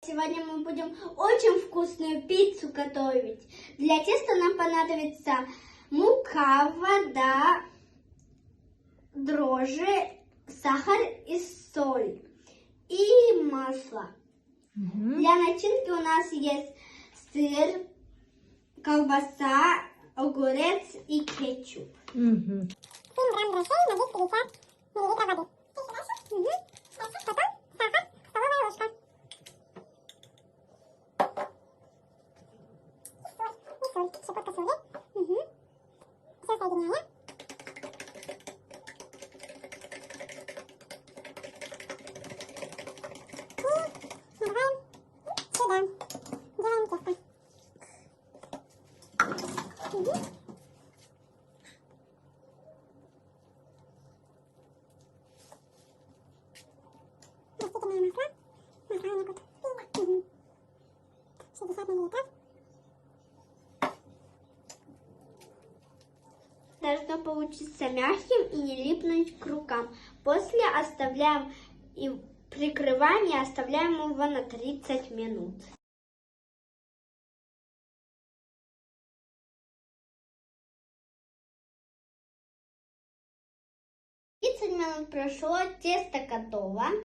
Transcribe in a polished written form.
Сегодня мы будем очень вкусную пиццу готовить. Для теста нам понадобится мука, вода, дрожжи, сахар и соль и масло. Для начинки у нас есть сыр, колбаса, огурец и кетчуп. 7 грамм дрожжей на 250 миллилитров воды. Потом сахар, столовая ложка. И соль, щепотка соли. Все соединяем. И наливаем сюда. Делаем тесто. Растительное масло. Масло не будет. 60 миллилитров. Должно получиться мягким и не липнуть к рукам. После оставляем и прикрываем и оставляем его на 30 минут. 30 минут прошло, тесто готово.